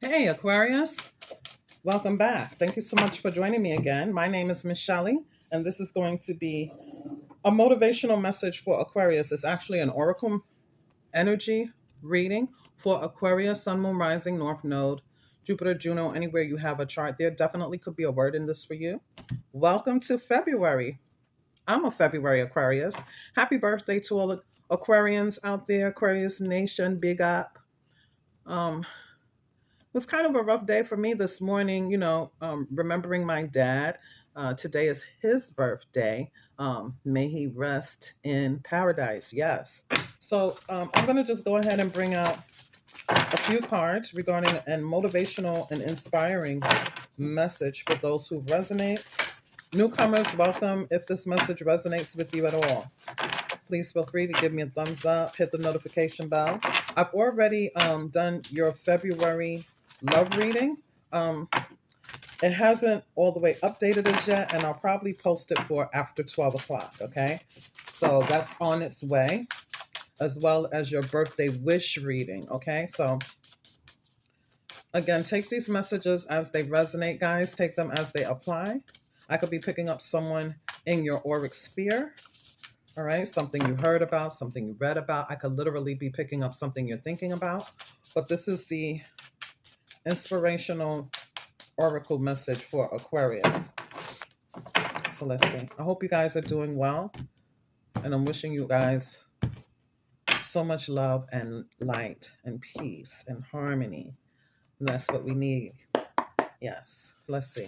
Hey, Aquarius. Welcome back. Thank you so much for joining me again. My name is Miss Shelley, and this is going to be a motivational message for Aquarius. It's actually an oracle energy reading for Aquarius, Sun, Moon, Rising, North Node, Jupiter, Juno, anywhere you have a chart. There definitely could be a word in this for you. Welcome to February. I'm a February Aquarius. Happy birthday to all the Aquarians out there, Aquarius Nation, big up. Um, It was kind of a rough day for me this morning, remembering my dad. Today is his birthday. May he rest in paradise. Yes. So I'm going to just go ahead and bring out a few cards regarding a motivational and inspiring message for those who resonate. Newcomers, welcome. If this message resonates with you at all, please feel free to give me a thumbs up, hit the notification bell. I've already done your February love reading. It hasn't all the way updated as yet, and I'll probably post it for after 12 o'clock, okay? So that's on its way, as well as your birthday wish reading, okay? So again, take these messages as they resonate, guys. Take them as they apply. I could be picking up someone in your auric sphere, all right? Something you heard about, something you read about. I could literally be picking up something you're thinking about. But this is the inspirational oracle message for Aquarius. So let's see. I hope you guys are doing well. And I'm wishing you guys so much love and light and peace and harmony. And that's what we need. Yes. Let's see.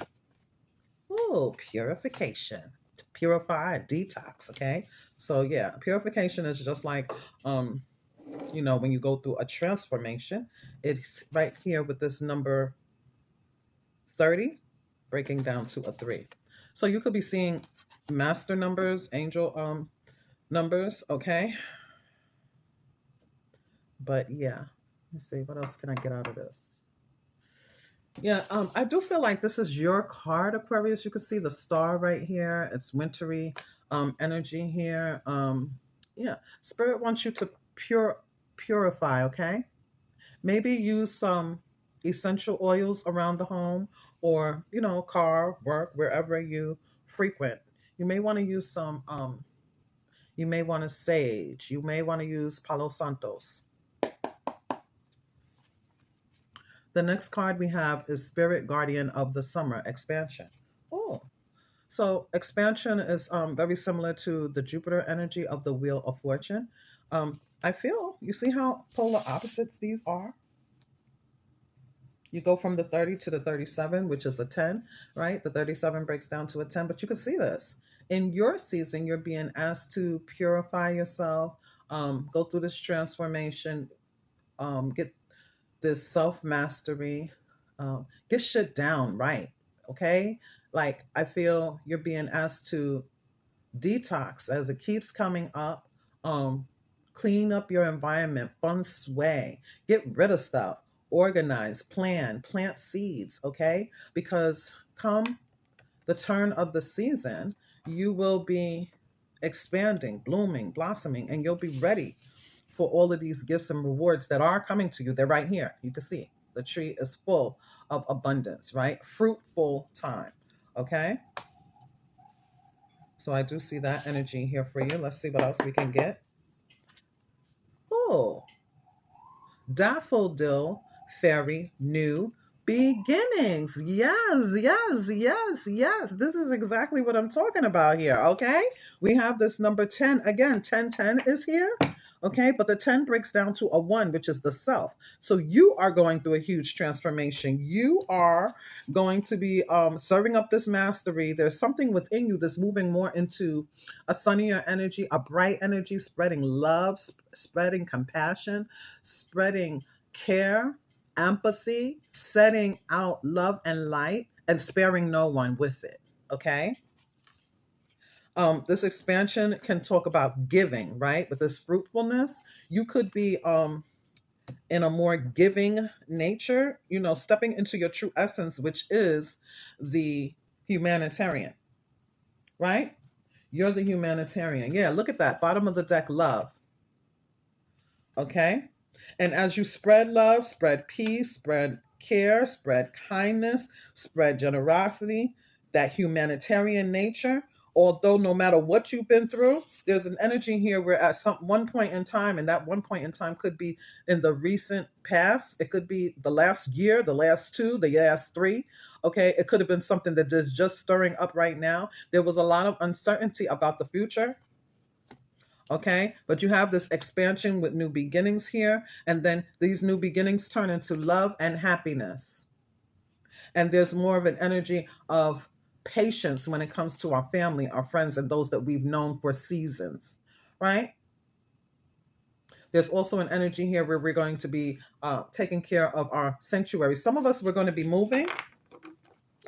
Oh, purification. To purify, detox, okay? So yeah, purification is just like when you go through a transformation. It's right here with this number 30 breaking down to a 3. So you could be seeing master numbers, angel numbers, okay? But yeah, let's see, what else can I get out of this? Yeah, I do feel like this is your card, Aquarius. You can see the star right here. It's wintry energy here. Yeah, Spirit wants you to purify, okay? Maybe use some essential oils around the home or, car, work, wherever you frequent. You may want to use you may want to sage. You may want to use Palo Santos. The next card we have is Spirit Guardian of the Summer, Expansion. Oh, so expansion is very similar to the Jupiter energy of the Wheel of Fortune. I feel, you see how polar opposites these are? You go from the 30 to the 37, which is a 10, right? The 37 breaks down to a 10, but you can see this. In your season, you're being asked to purify yourself, go through this transformation, get this self mastery, get shit down, right? Okay? Like, I feel you're being asked to detox as it keeps coming up. Clean up your environment, feng shui, get rid of stuff, organize, plant seeds, okay? Because come the turn of the season, you will be expanding, blooming, blossoming, and you'll be ready for all of these gifts and rewards that are coming to you. They're right here. You can see the tree is full of abundance, right? Fruitful time, okay? So I do see that energy here for you. Let's see what else we can get. Oh, daffodil fairy new beginnings. Yes, yes, yes, yes. This is exactly what I'm talking about here. Okay. We have this number 10. Again, 1010 is here. Okay. But the 10 breaks down to a 1, which is the self. So you are going through a huge transformation. You are going to be serving up this mastery. There's something within you that's moving more into a sunnier energy, a bright energy, spreading love, spreading compassion, spreading care, empathy, setting out love and light, and sparing no one with it. Okay. This expansion can talk about giving, right? With this fruitfulness, you could be in a more giving nature, stepping into your true essence, which is the humanitarian, right? You're the humanitarian. Yeah, look at that. Bottom of the deck, love. Okay. And as you spread love, spread peace, spread care, spread kindness, spread generosity, that humanitarian nature, although no matter what you've been through, there's an energy here where at some one point in time, and that one point in time could be in the recent past, it could be the last year, the last two, the last three. Okay, it could have been something that is just stirring up right now. There was a lot of uncertainty about the future. Okay, but you have this expansion with new beginnings here, and then these new beginnings turn into love and happiness. And there's more of an energy of patience when it comes to our family, our friends, and those that we've known for seasons, right? There's also an energy here where we're going to be taking care of our sanctuary. Some of us, we're going to be moving.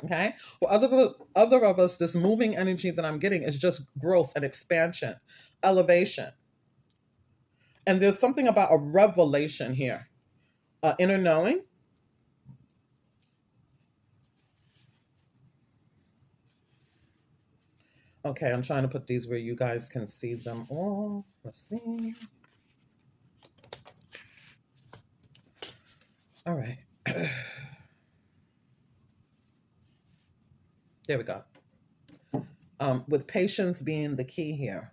Okay. Well, other of us, this moving energy that I'm getting is just growth and expansion, elevation. And there's something about a revelation here, inner knowing. Okay, I'm trying to put these where you guys can see them all. Let's see. All right. There we go. With patience being the key here,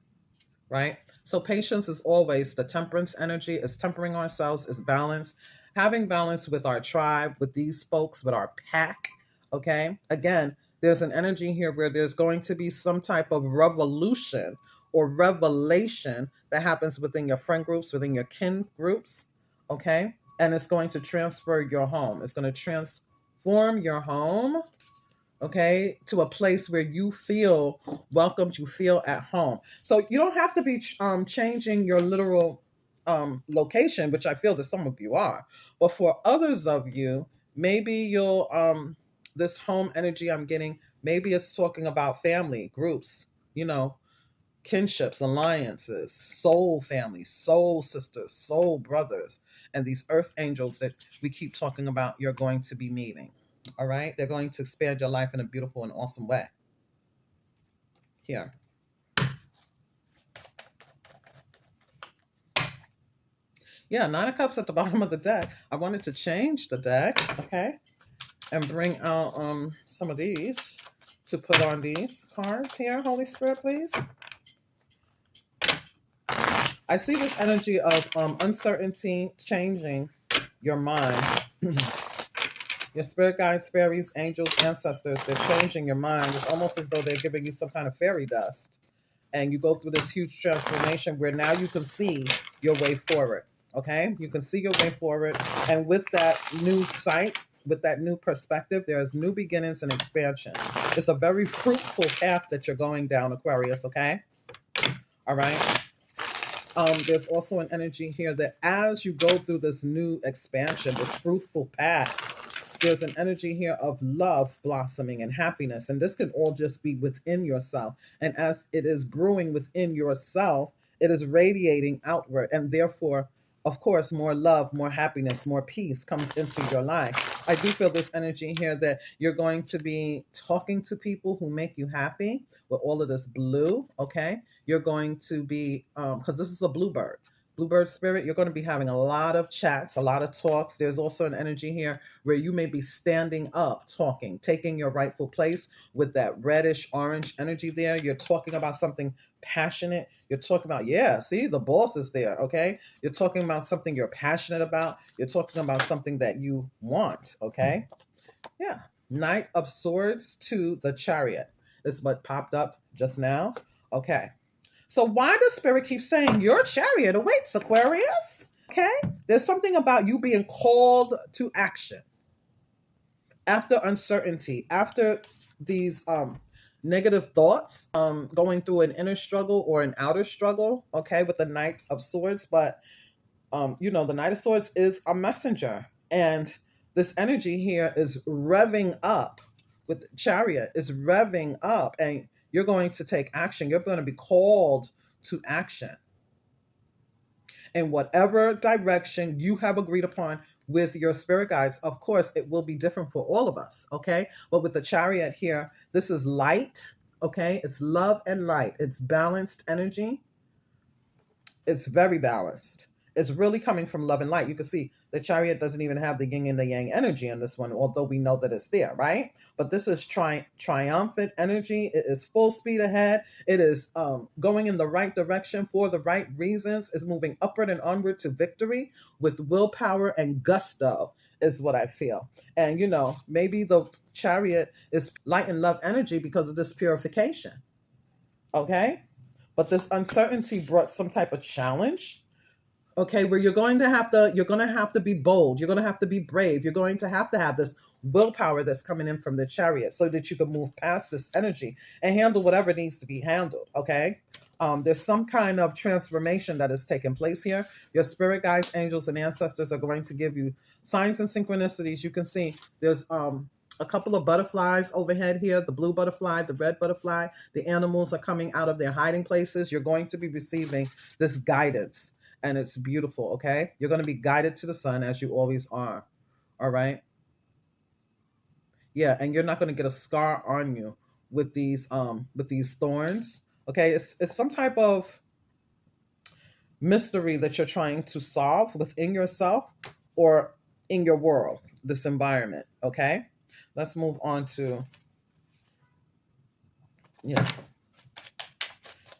right? So patience is always the temperance energy, is tempering ourselves, is balance, having balance with our tribe, with these folks, with our pack, okay? Again, there's an energy here where there's going to be some type of revolution or revelation that happens within your friend groups, within your kin groups, okay? And it's going to transfer your home. It's going to transform your home, okay, to a place where you feel welcomed, you feel at home. So you don't have to be changing your literal location, which I feel that some of you are. But for others of you, maybe you'll, this home energy I'm getting, maybe it's talking about family, groups, you know, kinships, alliances, soul families, soul sisters, soul brothers, and these earth angels that we keep talking about you're going to be meeting. All right? They're going to expand your life in a beautiful and awesome way. Here. Yeah, 9 of Cups at the bottom of the deck. I wanted to change the deck, okay? And bring out some of these to put on these cards here. Holy Spirit, please. I see this energy of uncertainty changing your mind. Your spirit guides, fairies, angels, ancestors, they're changing your mind. It's almost as though they're giving you some kind of fairy dust. And you go through this huge transformation where now you can see your way forward. Okay? You can see your way forward. And with that new sight, with that new perspective, there's new beginnings and expansion. It's a very fruitful path that you're going down, Aquarius, okay? All right? There's also an energy here that as you go through this new expansion, this fruitful path, there's an energy here of love blossoming and happiness. And this can all just be within yourself. And as it is brewing within yourself, it is radiating outward. And therefore, of course, more love, more happiness, more peace comes into your life. I do feel this energy here that you're going to be talking to people who make you happy with all of this blue, okay? You're going to be, because this is a bluebird spirit, you're going to be having a lot of chats, a lot of talks. There's also an energy here where you may be standing up, talking, taking your rightful place with that reddish orange energy there. You're talking about something passionate. You're talking about, yeah, see, the boss is there, okay? You're talking about something you're passionate about. You're talking about something that you want, okay? Yeah. Knight of Swords to the Chariot is what popped up just now. Okay. So why does Spirit keep saying your chariot awaits, Aquarius? Okay. There's something about you being called to action after uncertainty, after these negative thoughts, going through an inner struggle or an outer struggle, okay, with the Knight of Swords. But, you know, the Knight of Swords is a messenger. And this energy here is revving up with the chariot, is revving up. And you're going to take action. You're going to be called to action in whatever direction you have agreed upon with your spirit guides. Of course, it will be different for all of us, okay? But with the chariot here, this is light, okay? It's love and light. It's balanced energy. It's very balanced. It's really coming from love and light. You can see the Chariot doesn't even have the yin and the yang energy in this one, although we know that it's there, right? But this is triumphant energy. It is full speed ahead. It is going in the right direction for the right reasons. It's moving upward and onward to victory with willpower and gusto, is what I feel. And, you know, maybe the Chariot is light and love energy because of this purification. Okay? But this uncertainty brought some type of challenge. Okay, where you're going to have to be bold. You're going to have to be brave. You're going to have this willpower that's coming in from the Chariot so that you can move past this energy and handle whatever needs to be handled. Okay. There's some kind of transformation that is taking place here. Your spirit guides, angels, and ancestors are going to give you signs and synchronicities. You can see there's a couple of butterflies overhead here, the blue butterfly, the red butterfly. The animals are coming out of their hiding places. You're going to be receiving this guidance. And it's beautiful, okay? You're going to be guided to the sun as you always are, all right? Yeah, and you're not going to get a scar on you with these thorns, okay? It's some type of mystery that you're trying to solve within yourself or in your world, this environment, okay? Let's move on to,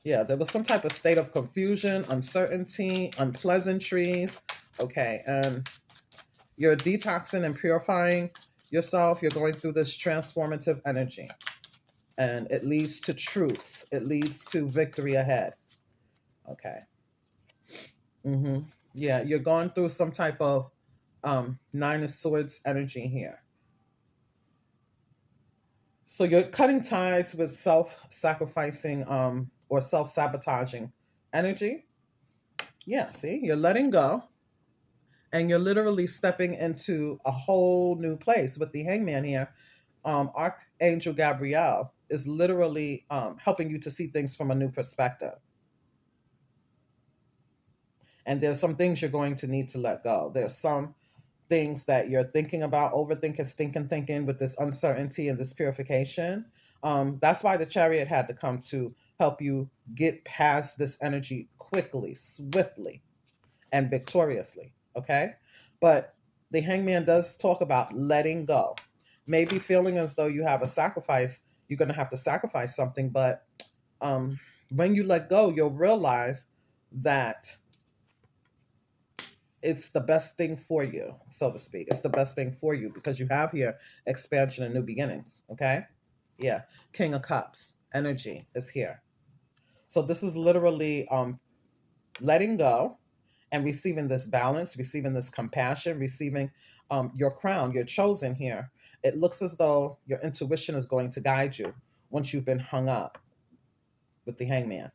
yeah, there was some type of state of confusion, uncertainty, unpleasantries. Okay, and you're detoxing and purifying yourself. You're going through this transformative energy. And it leads to truth. It leads to victory ahead. Okay. Yeah, you're going through some type of Nine of Swords energy here. So you're cutting ties with self-sacrificing or self-sabotaging energy. Yeah, see, you're letting go and you're literally stepping into a whole new place with the Hangman here. Archangel Gabriel is literally helping you to see things from a new perspective. And there's some things you're going to need to let go. There's some things that you're thinking about, overthinking, stinking thinking with this uncertainty and this purification. That's why the Chariot had to come to help you get past this energy quickly, swiftly, and victoriously, okay? But the Hangman does talk about letting go. Maybe feeling as though you have a sacrifice, you're going to have to sacrifice something, but when you let go, you'll realize that it's the best thing for you, so to speak. It's the best thing for you because you have here expansion and new beginnings, okay? Yeah, King of Cups energy is here. So this is literally letting go and receiving this balance, receiving this compassion, receiving your crown, your chosen here. It looks as though your intuition is going to guide you once you've been hung up with the Hangman.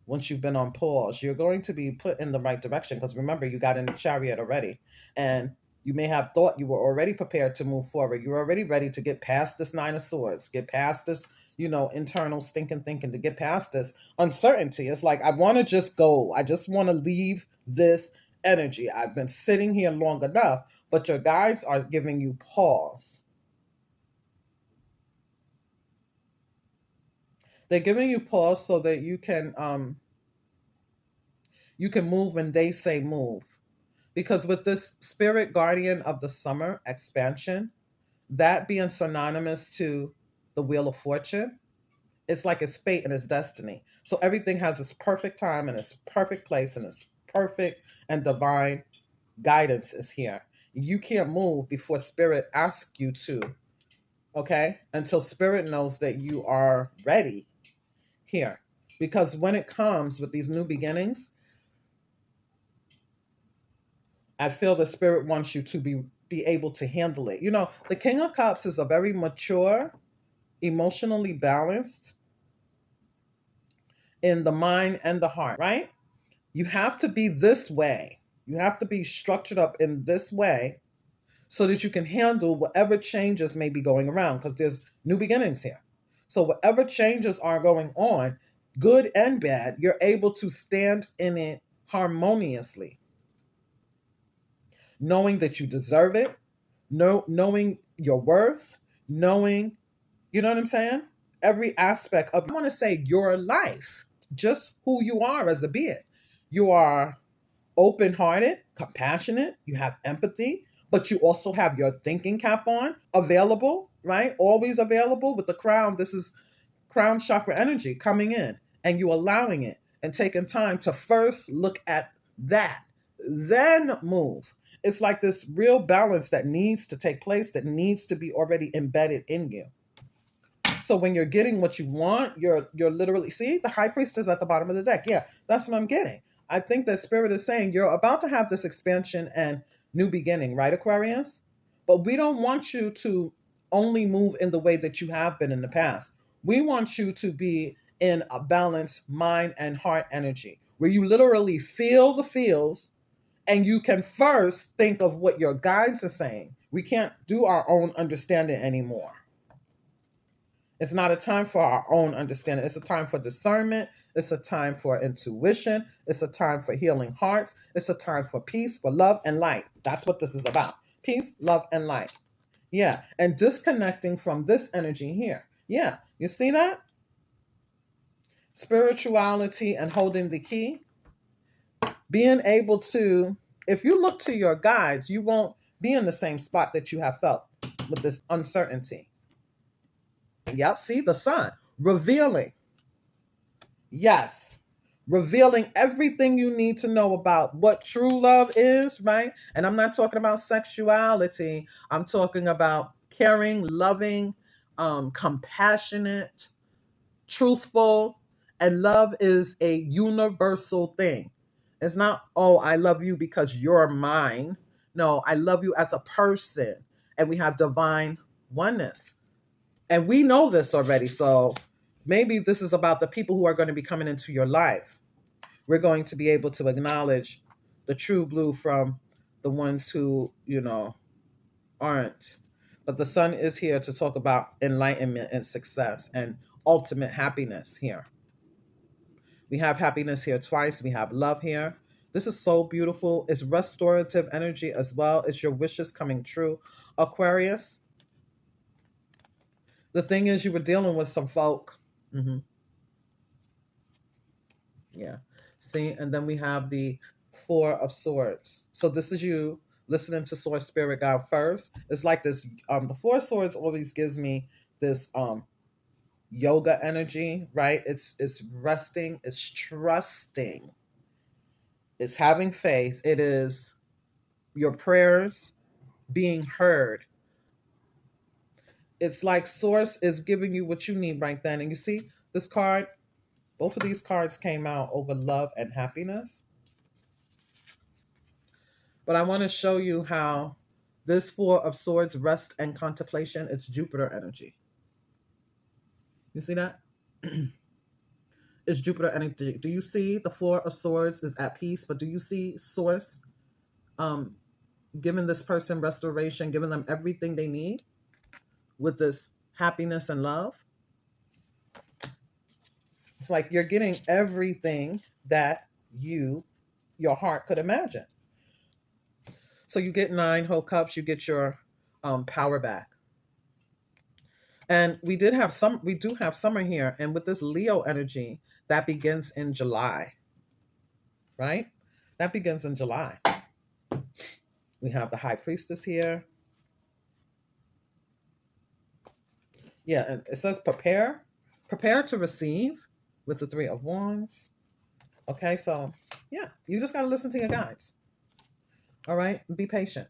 Once you've been on pause, you're going to be put in the right direction because remember, you got in the Chariot already. And you may have thought you were already prepared to move forward. You're already ready to get past this Nine of Swords, get past this, internal stinking thinking, to get past this uncertainty. It's like, I want to just go. I just want to leave this energy. I've been sitting here long enough, but your guides are giving you pause. They're giving you pause so that you can move when they say move. Because with this spirit guardian of the summer expansion, that being synonymous to the Wheel of Fortune, it's like it's fate and it's destiny. So everything has its perfect time and its perfect place and its perfect and divine guidance is here. You can't move before spirit asks you to, okay? Until spirit knows that you are ready here. Because when it comes with these new beginnings, I feel the spirit wants you to be able to handle it. The King of Cups is a very mature, emotionally balanced in the mind and the heart, right? You have to be this way. You have to be structured up in this way so that you can handle whatever changes may be going around, because there's new beginnings here. So whatever changes are going on, good and bad, you're able to stand in it harmoniously, knowing that you deserve it, knowing your worth, knowing, you know what I'm saying? Every aspect of, I want to say, your life, just who you are as a being. You are open-hearted, compassionate, you have empathy, but you also have your thinking cap on, available, right? Always available with the crown. This is crown chakra energy coming in, and you allowing it and taking time to first look at that, then move. It's like this real balance that needs to take place, that needs to be already embedded in you. So when you're getting what you want, you're literally, see, the high priestess at the bottom of the deck. Yeah, that's what I'm getting. I think that spirit is saying you're about to have this expansion and new beginning, right, Aquarius? But we don't want you to only move in the way that you have been in the past. We want you to be in a balanced mind and heart energy, where you literally feel the feels and you can first think of what your guides are saying. We can't do our own understanding anymore. It's not a time for our own understanding. It's a time for discernment. It's a time for intuition. It's a time for healing hearts. It's a time for peace, for love and light. That's what this is about. Peace, love, and light. Yeah. And disconnecting from this energy here. Yeah. You see that? Spirituality and holding the key. Being able to, if you look to your guides, you won't be in the same spot that you have felt with this uncertainty. Yep, see the sun revealing. Yes, revealing everything you need to know about what true love is, right? And I'm not talking about sexuality. I'm talking about caring, loving, compassionate, truthful. And love is a universal thing. It's not, oh, I love you because you're mine. No, I love you as a person. And we have divine oneness. And we know this already, so maybe this is about the people who are going to be coming into your life. We're going to be able to acknowledge the true blue from the ones who, aren't. But the sun is here to talk about enlightenment and success and ultimate happiness here. We have happiness here twice. We have love here. This is so beautiful. It's restorative energy as well. It's your wishes coming true. Aquarius. The thing is, you were dealing with some folk. Yeah. See, and then we have the Four of Swords. So this is you listening to Source Spirit God first. It's like this. The Four of Swords always gives me this yoga energy, right? It's resting. It's trusting. It's having faith. It is your prayers being heard. It's like Source is giving you what you need right then. And you see this card, both of these cards came out over love and happiness. But I want to show you how this Four of Swords, rest and contemplation, it's Jupiter energy. You see that? It's Jupiter energy. Do you see the Four of Swords is at peace? But do you see Source giving this person restoration, giving them everything they need? With this happiness and love. It's like you're getting everything that your heart could imagine. So you get 9 whole cups, you get your power back. And we do have summer here. And with this Leo energy, that begins in July, right? That begins in July. We have the High Priestess here. Yeah, and it says prepare to receive with the Three of Wands. Okay, so yeah, you just got to listen to your guides. All right, be patient.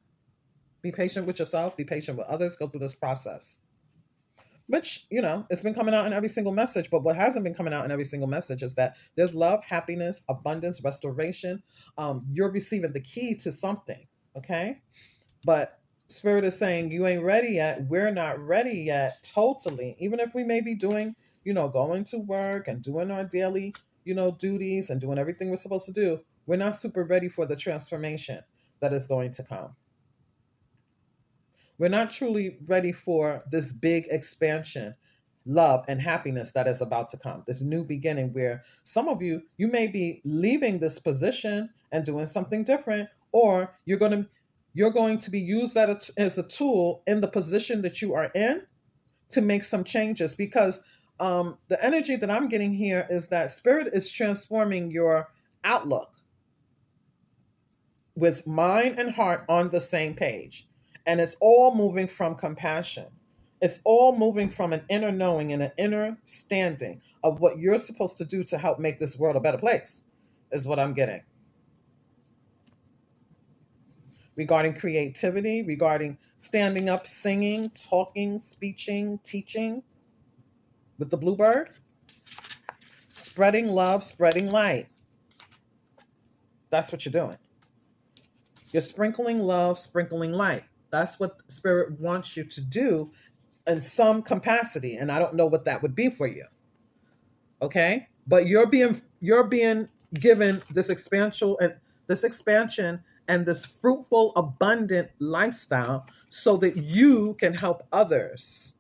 Be patient with yourself. Be patient with others. Go through this process. Which, it's been coming out in every single message. But what hasn't been coming out in every single message is that there's love, happiness, abundance, restoration. You're receiving the key to something. Okay, but Spirit is saying you ain't ready yet. We're not ready yet totally. Even if we may be doing, going to work and doing our daily, duties and doing everything we're supposed to do, we're not super ready for the transformation that is going to come. We're not truly ready for this big expansion, love and happiness that is about to come. This new beginning where some of you may be leaving this position and doing something different, or you're going to be used as a tool in the position that you are in to make some changes. Because the energy that I'm getting here is that Spirit is transforming your outlook. with mind and heart on the same page. And it's all moving from compassion. It's all moving from an inner knowing and an inner standing of what you're supposed to do to help make this world a better place, is what I'm getting. Regarding creativity, regarding standing up, singing, talking, speeching, teaching with the bluebird, spreading love, spreading light. That's what you're doing. You're sprinkling love, sprinkling light. That's what Spirit wants you to do in some capacity. And I don't know what that would be for you. Okay? But you're being given this expansion and this fruitful, abundant lifestyle so that you can help others.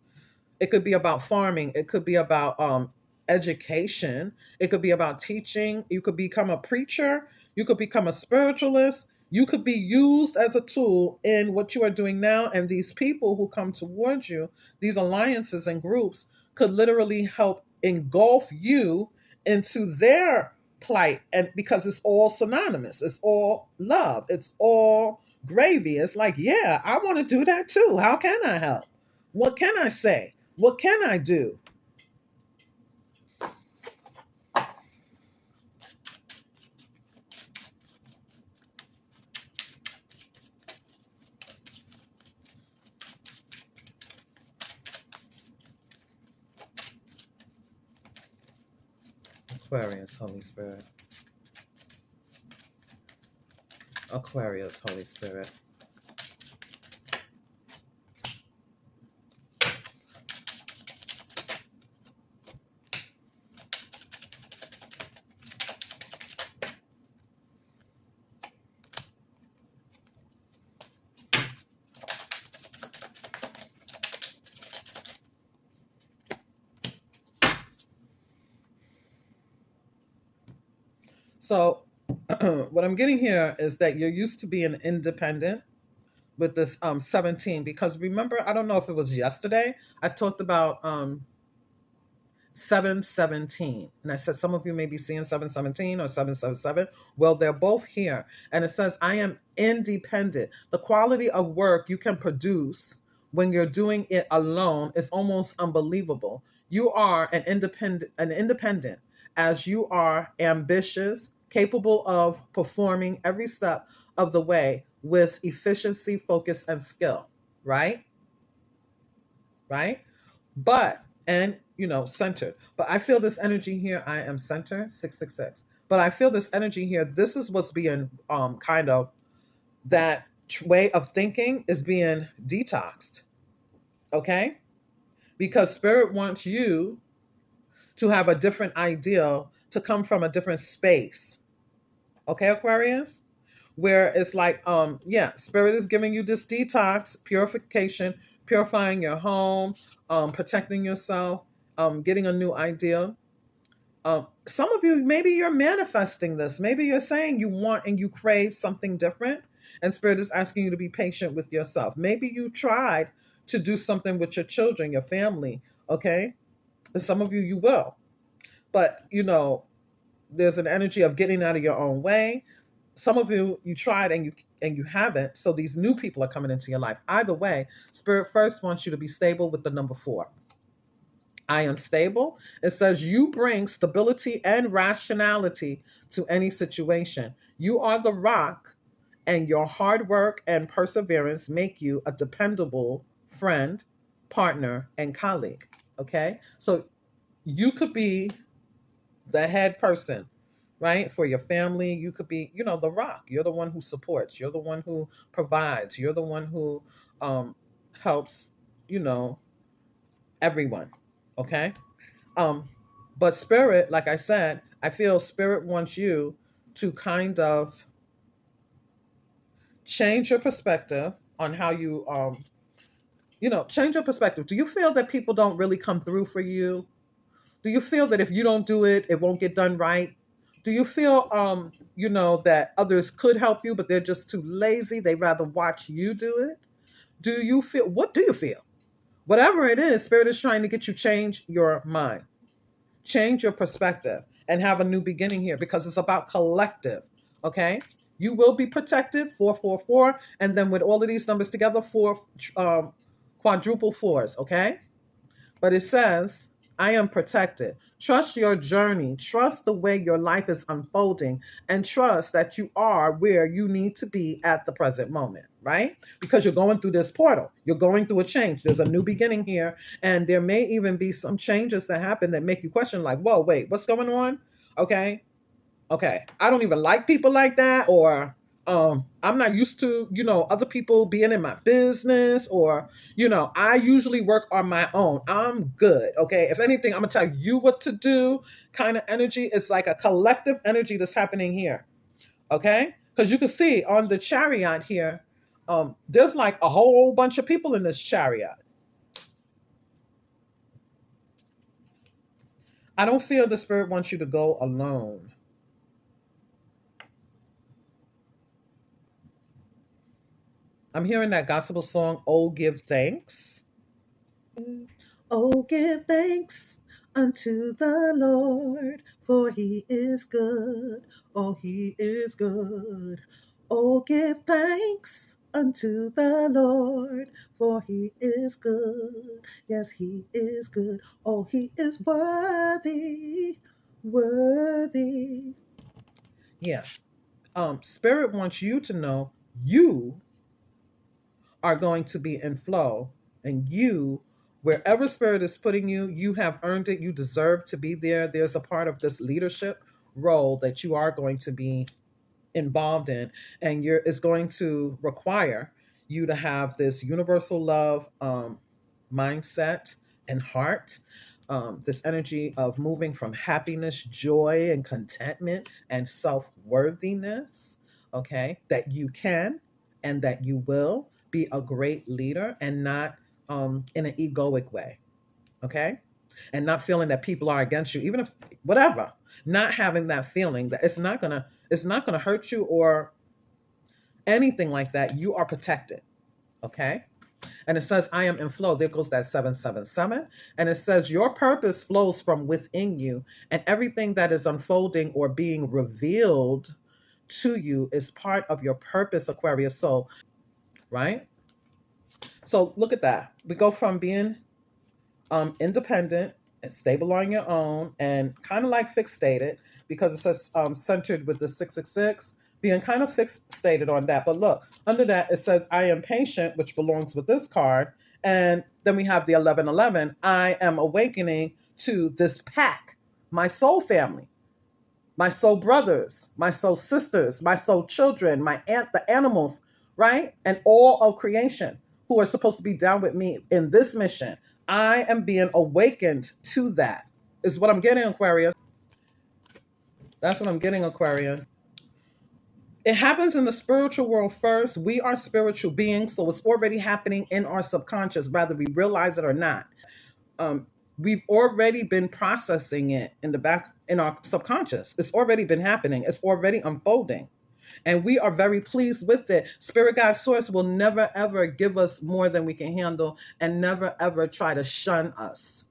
It could be about farming. It could be about education. It could be about teaching. You could become a preacher. You could become a spiritualist. You could be used as a tool in what you are doing now. And these people who come towards you, these alliances and groups, could literally help engulf you into their plight. And because it's all synonymous, it's all love, it's all gravy. It's like, yeah, I want to do that too. How can I help? What can I say? What can I do? Aquarius, Holy Spirit. Aquarius, Holy Spirit. So what I'm getting here is that you're used to being independent with this 17, because remember, I don't know if it was yesterday, I talked about 717. And I said some of you may be seeing 717 or 777. Well, they're both here. And it says, I am independent. The quality of work you can produce when you're doing it alone is almost unbelievable. You are an independent as you are ambitious, capable of performing every step of the way with efficiency, focus, and skill, right? Right? But, and, centered. But I feel this energy here. I am centered, 666. But I feel this energy here. This is what's being kind of, that way of thinking is being detoxed. Okay? Because Spirit wants you to have a different ideal, to come from a different space. Okay, Aquarius? Where it's like, Spirit is giving you this detox, purification, purifying your home, protecting yourself, getting a new idea. Some of you, maybe you're manifesting this. Maybe you're saying you want and you crave something different, and Spirit is asking you to be patient with yourself. Maybe you tried to do something with your children, your family, okay? And some of you, you will. But, there's an energy of getting out of your own way. Some of you, you tried and you haven't. So these new people are coming into your life. Either way, Spirit first wants you to be stable with the number 4. I am stable. It says you bring stability and rationality to any situation. You are the rock, and your hard work and perseverance make you a dependable friend, partner, and colleague. Okay? So you could be the head person, right? For your family, you could be, the rock. You're the one who supports. You're the one who provides. You're the one who helps, everyone. Okay? But Spirit, like I said, I feel Spirit wants you to kind of change your perspective on how you, change your perspective. Do you feel that people don't really come through for you? Do you feel that if you don't do it, it won't get done right? Do you feel, that others could help you, but they're just too lazy? They rather watch you do it? What do you feel? Whatever it is, Spirit is trying to get you change your mind, change your perspective, and have a new beginning here, because it's about collective, okay? You will be protected, 444. And then with all of these numbers together, four quadruple fours, okay? But it says, I am protected. Trust your journey. Trust the way your life is unfolding, and trust that you are where you need to be at the present moment, right? Because you're going through this portal. You're going through a change. There's a new beginning here. And there may even be some changes that happen that make you question, like, whoa, wait, what's going on? Okay. Okay, I don't even like people like that, or I'm not used to, other people being in my business, or, I usually work on my own. I'm good. Okay. If anything, I'm gonna tell you what to do kind of energy. It's like a collective energy that's happening here. Okay. Because you can see on the chariot here, there's like a whole bunch of people in this chariot. I don't feel the spirit wants you to go alone. I'm hearing that gospel song, Oh, Give Thanks. Oh, give thanks unto the Lord, for he is good. Oh, he is good. Oh, give thanks unto the Lord, for he is good. Yes, he is good. Oh, he is worthy, worthy. Yeah. Spirit wants you to know you are going to be in flow, and you, wherever spirit is putting you, you have earned it. You deserve to be there. There's a part of this leadership role that you are going to be involved in, and it's going to require you to have this universal love mindset and heart, this energy of moving from happiness, joy, and contentment and self-worthiness. Okay, that you can and that you will be a great leader, and not in an egoic way. Okay, and not feeling that people are against you, even if whatever. Not having that feeling that it's not gonna hurt you or anything like that. You are protected. Okay. And it says, I am in flow. There goes that 777. And it says, your purpose flows from within you, and everything that is unfolding or being revealed to you is part of your purpose, Aquarius. So, right? So look at that. We go from being independent and stable on your own, and kind of like fixated, because it says centered with the 666, being kind of fixated on that. But look, under that it says, I am patient, which belongs with this card. And then we have the 1111. I am awakening to this pack, my soul family, my soul brothers, my soul sisters, my soul children, the animals, right? And all of creation who are supposed to be down with me in this mission. I am being awakened to that, is what I'm getting, Aquarius. That's what I'm getting, Aquarius. It happens in the spiritual world first. We are spiritual beings, so it's already happening in our subconscious, whether we realize it or not. We've already been processing it in our subconscious. It's already been happening. It's already unfolding. And we are very pleased with it. Spirit guide source will never ever give us more than we can handle, and never ever try to shun us.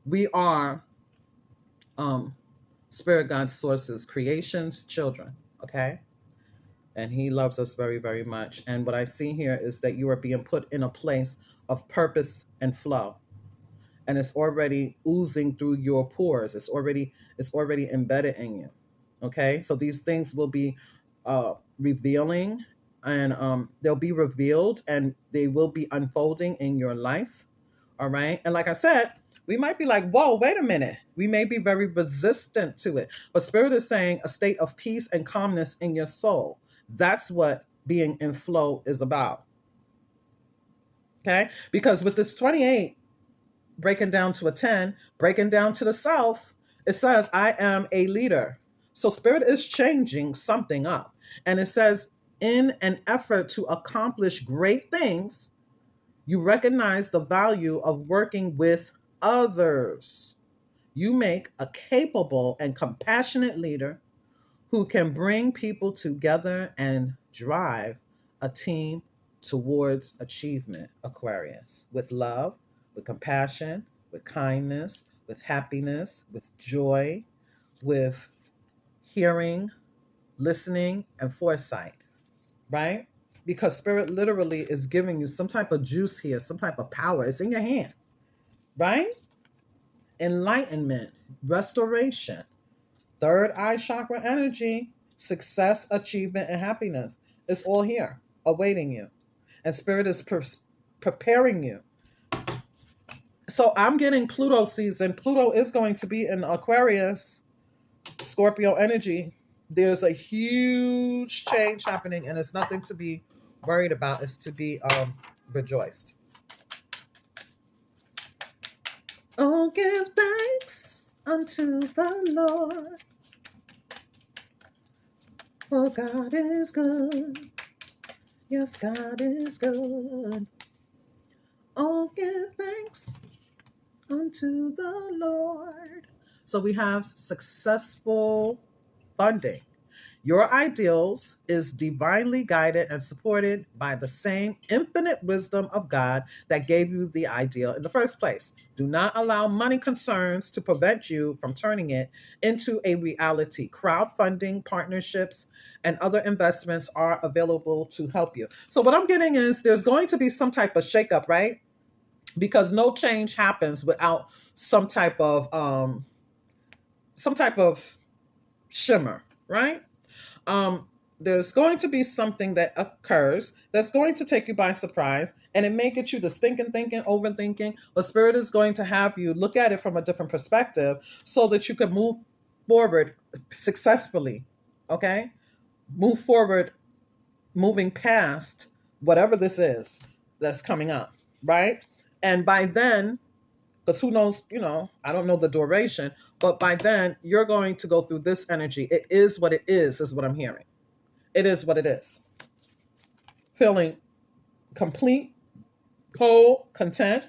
We are Spirit guide source's creations, children, okay? And he loves us very, very much. And what I see here is that you are being put in a place of purpose and flow. And it's already oozing through your pores. It's already embedded in you. Okay? So these things will be revealing, and they'll be revealed, and they will be unfolding in your life. All right. And like I said, we might be like, whoa, wait a minute. We may be very resistant to it. But Spirit is saying a state of peace and calmness in your soul. That's what being in flow is about. Okay. Because with this 28 breaking down to a 10, breaking down to the south, it says, I am a leader. So Spirit is changing something up. And it says, in an effort to accomplish great things, you recognize the value of working with others. You make a capable and compassionate leader who can bring people together and drive a team towards achievement, Aquarius, with love, with compassion, with kindness, with happiness, with joy, with hearing, listening, and foresight, right? Because Spirit literally is giving you some type of juice here, some type of power. It's in your hand, right? Enlightenment, restoration, third eye chakra energy, success, achievement, and happiness. It's all here awaiting you. And Spirit is preparing you. So I'm getting Pluto season. Pluto is going to be in Aquarius, Scorpio energy. There's a huge change happening, and it's nothing to be worried about. It's to be rejoiced. Oh, give thanks unto the Lord, for God is good. Yes, God is good. Oh, give thanks unto the Lord. So we have successful funding. Your ideals is divinely guided and supported by the same infinite wisdom of God that gave you the ideal in the first place. Do not allow money concerns to prevent you from turning it into a reality. Crowdfunding, partnerships, and other investments are available to help you. So what I'm getting is there's going to be some type of shakeup, right? Because no change happens without some type of shimmer, right? There's going to be something that occurs that's going to take you by surprise, and it may get you to thinking, overthinking, but Spirit is going to have you look at it from a different perspective so that you can move forward successfully, okay? Move forward, moving past whatever this is that's coming up, right? And by then, because who knows, I don't know the duration, but by then you're going to go through this energy. It is what it is what I'm hearing. It is what it is. Feeling complete, whole, content,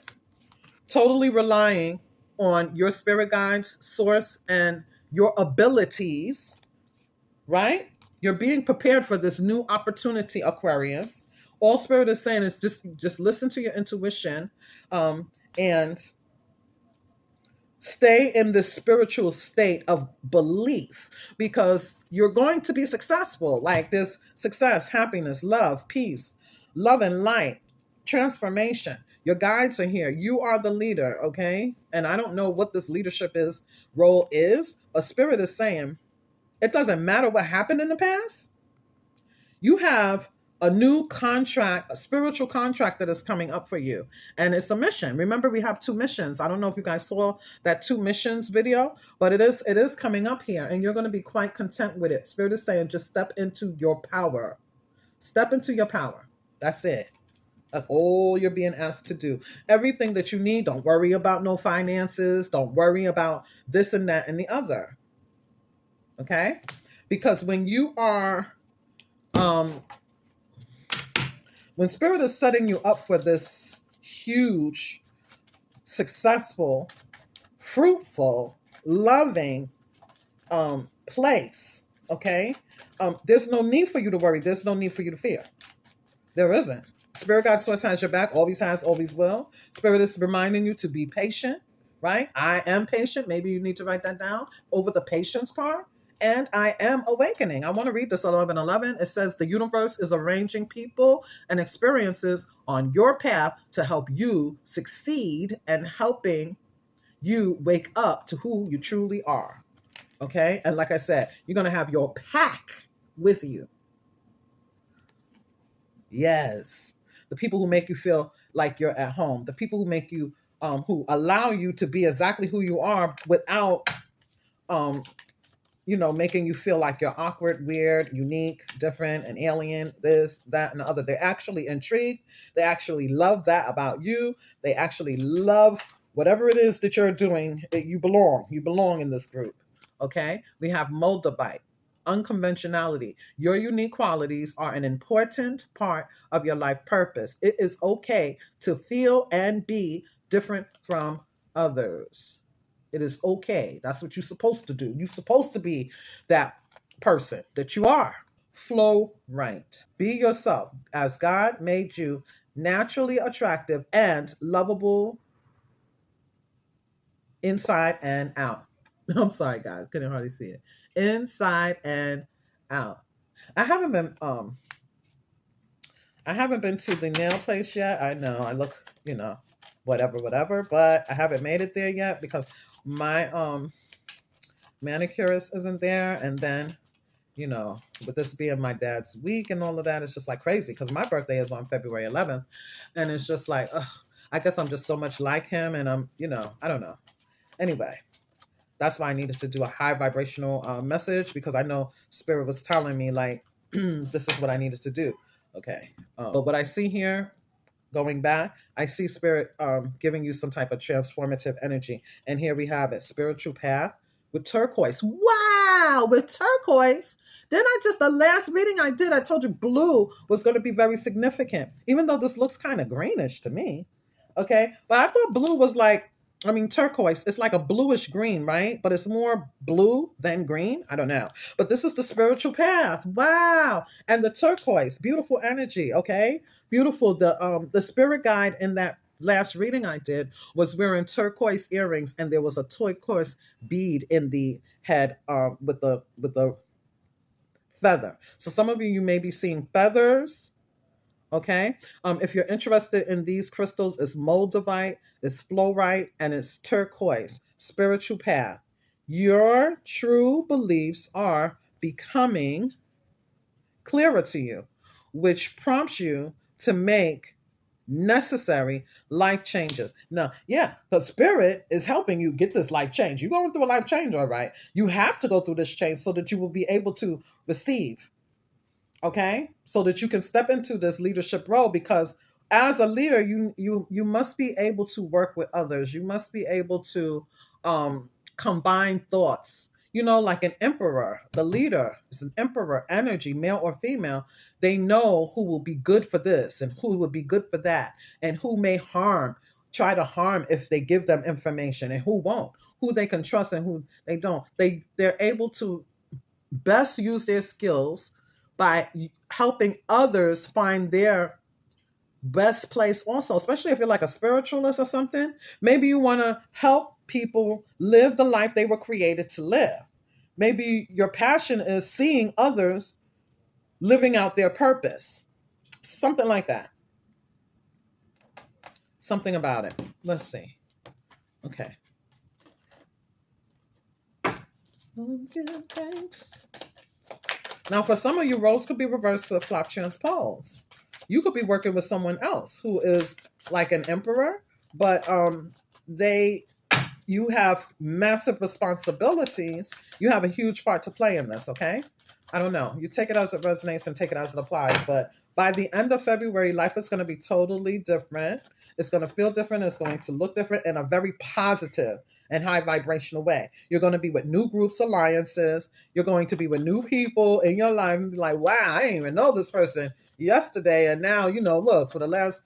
totally relying on your spirit guides, source, and your abilities, right? You're being prepared for this new opportunity, Aquarius. All Spirit is saying is just listen to your intuition, and stay in this spiritual state of belief, because you're going to be successful. Like there's success, happiness, love, peace, love and light, transformation. Your guides are here. You are the leader, okay? And I don't know what this leadership role is, but Spirit is saying it doesn't matter what happened in the past. You have a new contract, a spiritual contract that is coming up for you. And it's a mission. Remember, we have 2 missions. I don't know if you guys saw that 2 missions video, but it is coming up here, and you're going to be quite content with it. Spirit is saying, just step into your power. Step into your power. That's it. That's all you're being asked to do. Everything that you need. Don't worry about no finances. Don't worry about this and that and the other. Okay? Because when you are, when Spirit is setting you up for this huge, successful, fruitful, loving place, okay? There's no need for you to worry. There's no need for you to fear. There isn't. Spirit guide source has your back, always has, always will. Spirit is reminding you to be patient, right? I am patient. Maybe you need to write that down over the patience card. And I am awakening. I want to read this 11:11. It says the universe is arranging people and experiences on your path to help you succeed and helping you wake up to who you truly are. Okay? And like I said, you're going to have your pack with you. Yes. The people who make you feel like you're at home. The people who make you, who allow you to be exactly who you are without, making you feel like you're awkward, weird, unique, different, and alien, this, that, and the other. They're actually intrigued. They actually love that about you. They actually love whatever it is that you're doing. You belong. You belong in this group. Okay? We have Moldavite, unconventionality. Your unique qualities are an important part of your life purpose. It is okay to feel and be different from others. It is okay. That's what you're supposed to do. You're supposed to be that person that you are. Flow right. Be yourself as God made you, naturally attractive and lovable inside and out. I'm sorry, guys. Couldn't hardly see it. Inside and out. I haven't been I haven't been to the nail place yet. I know I look, whatever, but I haven't made it there yet because my manicurist isn't there, and then with this being my dad's week and all of that, it's just like crazy because my birthday is on February 11th, and it's just like, ugh, I guess I'm just so much like him, and I don't know. Anyway, that's why I needed to do a high vibrational message, because I know Spirit was telling me like, this is what I needed to do. Okay. But what I see here, going back, I see Spirit giving you some type of transformative energy. And here we have it, spiritual path with turquoise. Wow, with turquoise. Then the last reading I did, I told you blue was going to be very significant, even though this looks kind of greenish to me. Okay. But I thought blue was like, turquoise, it's like a bluish green, right? But it's more blue than green. I don't know. But this is the spiritual path. Wow. And the turquoise, beautiful energy. Okay. Beautiful. The spirit guide in that last reading I did was wearing turquoise earrings, and there was a turquoise bead in the head with the feather. So some of you may be seeing feathers. Okay. If you're interested in these crystals, it's moldavite, it's fluorite, and it's turquoise. Spiritual path. Your true beliefs are becoming clearer to you, which prompts you to make necessary life changes. Now, yeah, the spirit is helping you get this life change. You're going through a life change, all right. You have to go through this change so that you will be able to receive. Okay, so that you can step into this leadership role, because as a leader, you must be able to work with others. You must be able to combine thoughts. Like an emperor, the leader is an emperor energy, male or female. They know who will be good for this and who will be good for that, and who may try to harm if they give them information, and who won't, who they can trust and who they don't. They're able to best use their skills by helping others find their best place also, especially if you're like a spiritualist or something. Maybe you want to help people live the life they were created to live. Maybe your passion is seeing others living out their purpose. Something like that. Something about it. Let's see. Okay. Thanks. Now, for some of you, roles could be reversed with flop transpose. You could be working with someone else who is like an emperor, but you have massive responsibilities. You have a huge part to play in this, okay? I don't know. You take it as it resonates and take it as it applies. But by the end of February, life is going to be totally different. It's going to feel different. It's going to look different in a very positive and high vibrational way. You're going to be with new groups, alliances. You're going to be with new people in your life and be like, wow, I didn't even know this person yesterday. And now, look, for the last,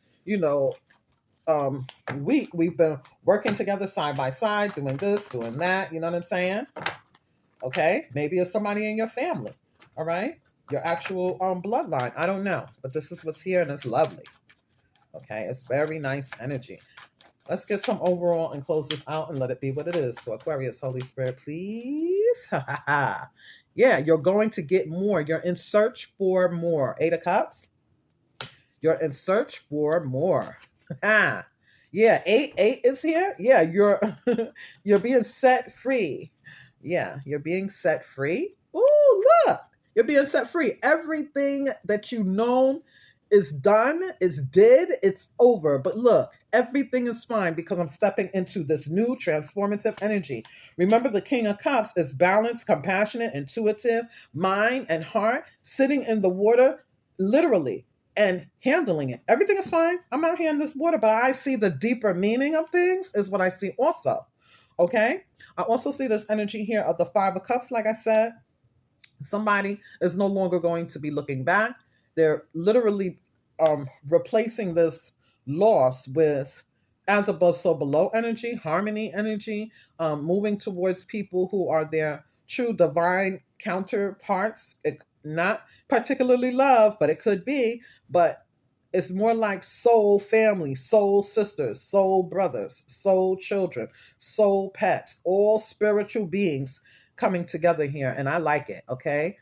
week, we've been working together side by side, doing this, doing that. You know what I'm saying? Okay. Maybe it's somebody in your family. All right. Your actual bloodline. I don't know. But this is what's here, and it's lovely. Okay. It's very nice energy. Let's get some overall and close this out and let it be what it is. For Aquarius, Holy Spirit, please. Yeah, you're going to get more. You're in search for more. 8 of Cups. You're in search for more. Yeah, 8 is here. Yeah, you're being set free. Yeah, you're being set free. Ooh, look. You're being set free. Everything that you've known is done, it's did, it's over. But look, everything is fine because I'm stepping into this new transformative energy. Remember, the King of Cups is balanced, compassionate, intuitive, mind and heart, sitting in the water, literally, and handling it. Everything is fine. I'm out here in this water, but I see the deeper meaning of things is what I see also. Okay? I also see this energy here of the 5 of Cups, like I said. Somebody is no longer going to be looking back. They're literally replacing this loss with as above, so below energy, harmony energy, moving towards people who are their true divine counterparts. Not particularly love, but it could be. But it's more like soul family, soul sisters, soul brothers, soul children, soul pets, all spiritual beings coming together here. And I like it, okay?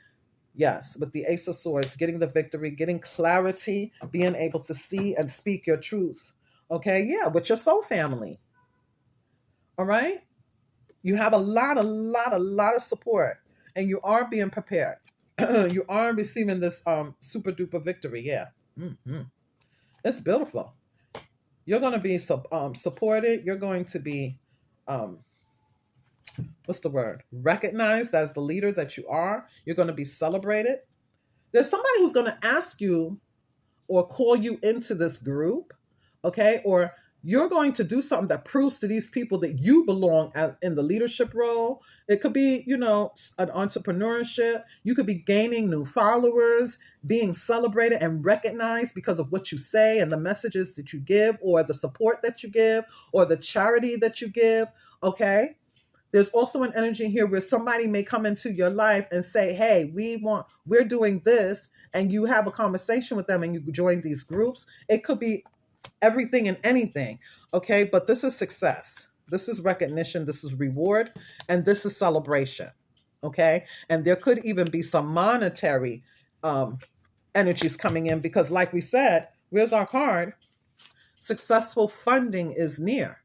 Yes, with the Ace of Swords, getting the victory, getting clarity, being able to see and speak your truth. Okay, yeah, with your soul family. All right? You have a lot of support, and you are being prepared. You are receiving this super duper victory. Yeah. It's beautiful. You're going to be supported. You're going to be, um, what's the word? Recognized as the leader that you are. You're going to be celebrated. There's somebody who's going to ask you or call you into this group, okay? Or you're going to do something that proves to these people that you belong in the leadership role. It could be, an entrepreneurship. You could be gaining new followers, being celebrated and recognized because of what you say and the messages that you give, or the support that you give, or the charity that you give, okay? There's also an energy here where somebody may come into your life and say, hey, we're doing this, and you have a conversation with them and you join these groups. It could be everything and anything, okay? But this is success. This is recognition. This is reward. And this is celebration, okay? And there could even be some monetary energies coming in because, like we said, where's our card? Successful funding is near.